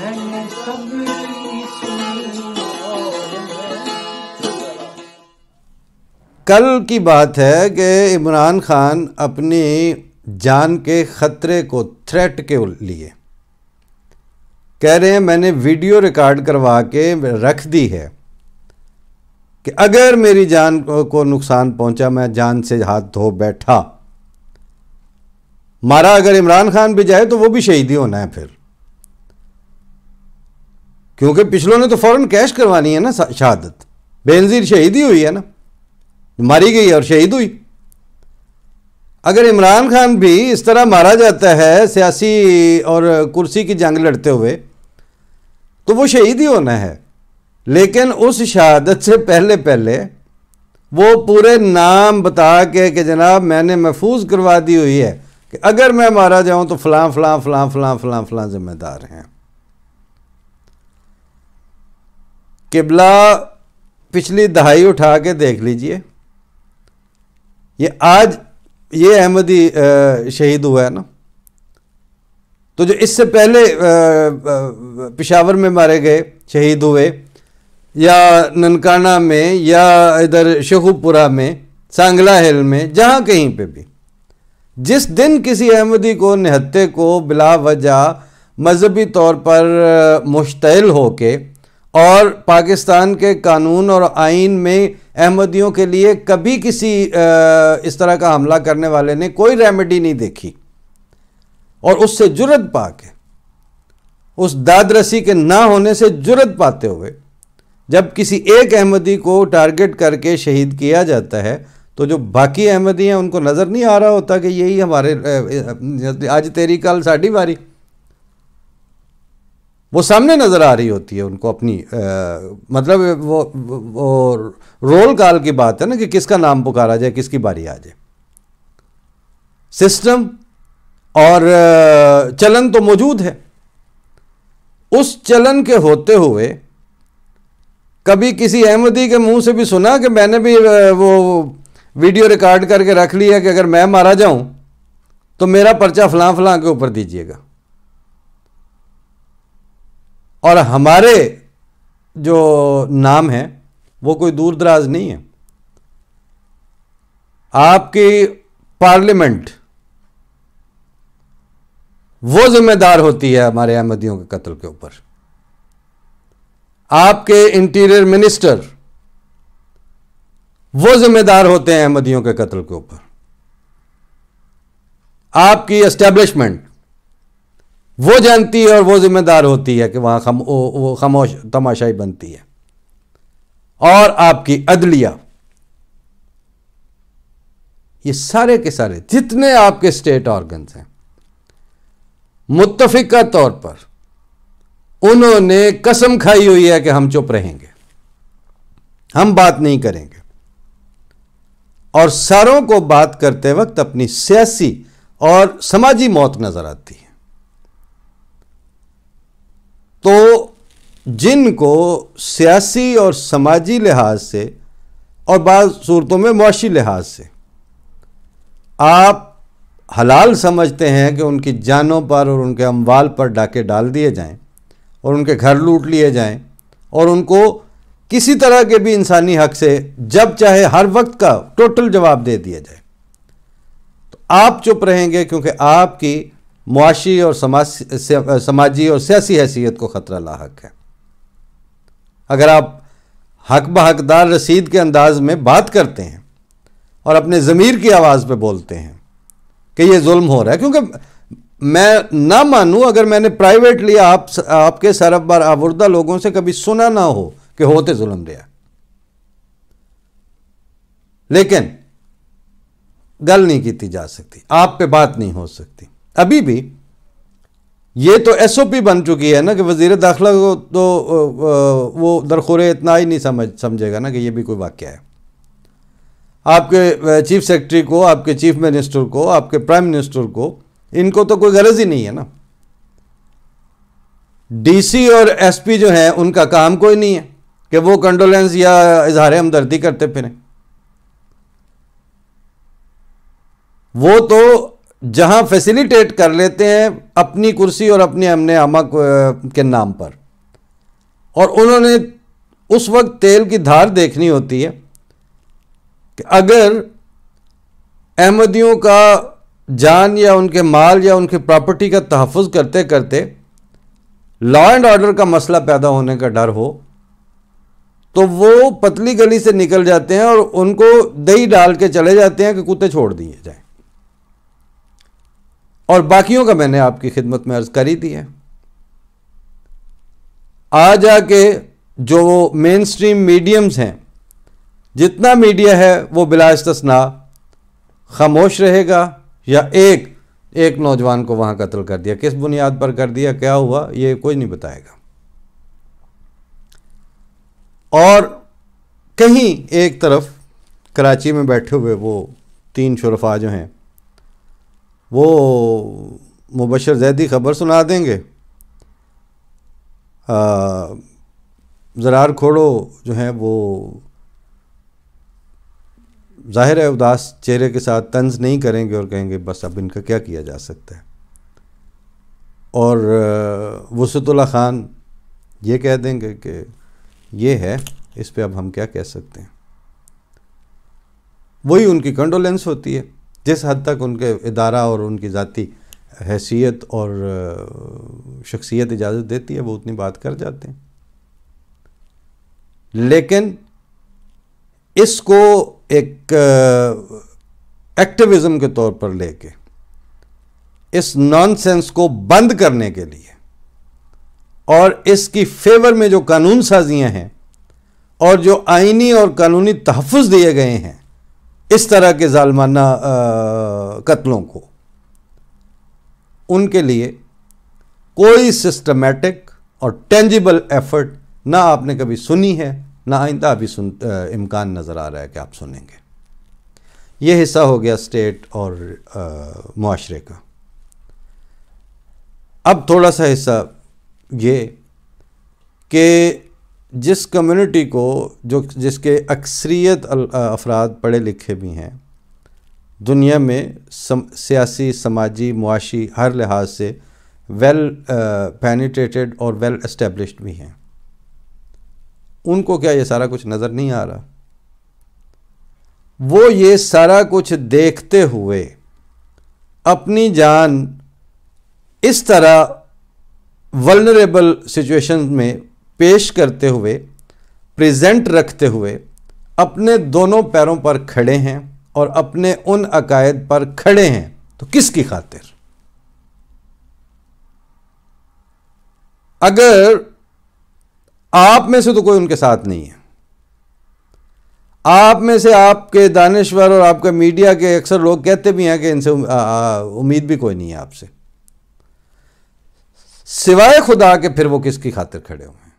मैंने सबकी सुनी और कल की बात है कि इमरान खान अपनी जान के ख़तरे को थ्रेट के लिए कह रहे हैं मैंने वीडियो रिकॉर्ड करवा के रख दी है कि अगर मेरी जान को नुकसान पहुंचा मैं जान से हाथ धो बैठा। मारा अगर इमरान खान भी जाए तो वो भी शहीद ही होना है फिर, क्योंकि पिछलों ने तो फौरन कैश करवानी है ना शहादत। बेनज़ीर शहीद ही हुई है ना, मारी गई और शहीद हुई। अगर इमरान खान भी इस तरह मारा जाता है सियासी और कुर्सी की जंग लड़ते हुए तो वो शहीद ही होना है। लेकिन उस शहादत से पहले पहले वो पूरे नाम बता के कि जनाब मैंने महफूज करवा दी हुई है कि अगर मैं मारा जाऊं तो फलां फलां फलां फलां फलां फलां जिम्मेदार हैं। किबला पिछली दहाई उठा के देख लीजिए, ये आज ये अहमदी शहीद हुआ है ना, तो जो इससे पहले पेशावर में मारे गए शहीद हुए या ननकाना में या इधर शेखुपुरा में सांगला हिल में जहाँ कहीं पे भी, जिस दिन किसी अहमदी को निहत्ते को बिला वजह मजहबी तौर पर मुश्तइल होके और पाकिस्तान के कानून और आइन में अहमदियों के लिए कभी किसी इस तरह का हमला करने वाले ने कोई रेमेडी नहीं देखी और उससे जुर्रत पाके उस दादरसी के ना होने से जुर्रत पाते हुए जब किसी एक अहमदी को टारगेट करके शहीद किया जाता है तो जो बाकी अहमदी हैं उनको नज़र नहीं आ रहा होता कि यही हमारे आज तेरी कल साड़ी बारी, वो सामने नज़र आ रही होती है उनको अपनी मतलब वो रोल कॉल की बात है ना कि किसका नाम पुकारा जाए, किसकी बारी आ जाए। सिस्टम और चलन तो मौजूद है। उस चलन के होते हुए कभी किसी अहमदी के मुंह से भी सुना कि मैंने भी वो वीडियो रिकॉर्ड करके रख लिया कि अगर मैं मारा जाऊं तो मेरा पर्चा फलां फलां के ऊपर दीजिएगा। और हमारे जो नाम है वो कोई दूर दराज नहीं है। आपकी पार्लियामेंट वो जिम्मेदार होती है हमारे अहमदियों के कत्ल के ऊपर। आपके इंटीरियर मिनिस्टर वो जिम्मेदार होते हैं अहमदियों के कत्ल के ऊपर। आपकी एस्टेब्लिशमेंट वो जानती है और वो जिम्मेदार होती है कि वहां वो खामोश तमाशाई बनती है। और आपकी अदलिया, ये सारे के सारे जितने आपके स्टेट ऑर्गन्स हैं मुत्तफिका तौर पर उन्होंने कसम खाई हुई है कि हम चुप रहेंगे, हम बात नहीं करेंगे। और सारों को बात करते वक्त अपनी सियासी और समाजी मौत नजर आती है। तो जिनको सियासी और समाजी लिहाज से और बाज़ सूरतों में मुआशी लिहाज से आप हलाल समझते हैं कि उनकी जानों पर और उनके अमवाल पर डाके डाल दिए जाएं और उनके घर लूट लिए जाएं और उनको किसी तरह के भी इंसानी हक से जब चाहे हर वक्त का टोटल जवाब दे दिया जाए, तो आप चुप रहेंगे क्योंकि आपकी मुआशी और समाजी और सियासी हैसियत को ख़तरा लाहक है। अगर आप हक बहकदार रसीद के अंदाज में बात करते हैं और अपने ज़मीर की आवाज़ पे बोलते हैं कि ये जुल्म हो रहा है, क्योंकि मैं ना मानूं अगर मैंने प्राइवेटली आपके सरबर आवुर्दा लोगों से कभी सुना ना हो कि होते जुल्म रहा, लेकिन गल नहीं की जा सकती, आप पे बात नहीं हो सकती। अभी भी ये तो एसओपी बन चुकी है ना कि वज़ीर दाखिला को तो वो दरखोरे इतना ही नहीं समझेगा ना कि ये भी कोई वाक़या है। आपके चीफ सेक्रेटरी को, आपके चीफ मिनिस्टर को, आपके प्राइम मिनिस्टर को, इनको तो कोई गरज ही नहीं है ना। डीसी और एसपी जो हैं उनका काम कोई नहीं है कि वो कंडोलेंस या इजहार हमदर्दी करते फिरें। वो तो जहां फैसिलिटेट कर लेते हैं अपनी कुर्सी और अपनी अमने आमा के नाम पर, और उन्होंने उस वक्त तेल की धार देखनी होती है कि अगर अहमदियों का जान या उनके माल या उनकी प्रॉपर्टी का तहफ़्फ़ुज़ करते करते लॉ एंड ऑर्डर का मसला पैदा होने का डर हो, तो वो पतली गली से निकल जाते हैं और उनको दही डाल के चले जाते हैं कि कुत्ते छोड़ दिए जाएं। और बाकियों का मैंने आपकी खिदमत में अर्ज कर ही दिया। आ जाके जो मेन स्ट्रीम मीडियम्स हैं, जितना मीडिया है वो बिला इस्तिस्ना खामोश रहेगा, या एक नौजवान को वहां कत्ल कर दिया, किस बुनियाद पर कर दिया, क्या हुआ, ये कोई नहीं बताएगा। और कहीं एक तरफ कराची में बैठे हुए वो 3 शुरफा जो हैं वो मुबशर जैदी खबर सुना देंगे, ज़रार खोड़ो जो हैं वो ज़ाहिर है उदास चेहरे के साथ तंज नहीं करेंगे और कहेंगे बस अब इनका क्या किया जा सकता है। और वसतुल्लाह खान ये कह देंगे कि ये है, इस पे अब हम क्या कह सकते हैं। वही उनकी कंडोलेंस होती है, जिस हद तक उनके इदारा और उनकी ज़ाती हैसियत और शख्सियत इजाज़त देती है वो उतनी बात कर जाते हैं। लेकिन इसको एक एक्टिविज़म के तौर पर लेके इस नॉनसेंस को बंद करने के लिए और इसकी फेवर में जो कानून साजियां हैं और जो आईनी और कानूनी तहफ़्फ़ुज़ दिए गए हैं इस तरह के ज़ालमाना कत्लों को, उनके लिए कोई सिस्टमेटिक और टेंजिबल एफर्ट ना आपने कभी सुनी है, ना आइंदा अभी इम्कान नज़र आ रहा है कि आप सुनेंगे। ये हिस्सा हो गया स्टेट और मुआशरे का। अब थोड़ा सा हिस्सा ये कि जिस कम्युनिटी को जिसके अक्सरियत अफराद पढ़े लिखे भी हैं, दुनिया में सियासी, समाजी, मुआशी हर लिहाज से वेल पेनिट्रेटेड और वेल एस्टेब्लिश्ड भी हैं, उनको क्या ये सारा कुछ नज़र नहीं आ रहा? वो ये सारा कुछ देखते हुए अपनी जान इस तरह वल्नरेबल सिचुएशन में पेश करते हुए, प्रेजेंट रखते हुए अपने दोनों पैरों पर खड़े हैं और अपने उन अकायद पर खड़े हैं, तो किसकी खातिर? अगर आप में से तो कोई उनके साथ नहीं है, आप में से आपके दानिश्वर और आपका मीडिया के अक्सर लोग कहते भी हैं कि इनसे उम्मीद भी कोई नहीं है आपसे, सिवाय खुदा के, फिर वो किसकी खातिर खड़े हुए हैं?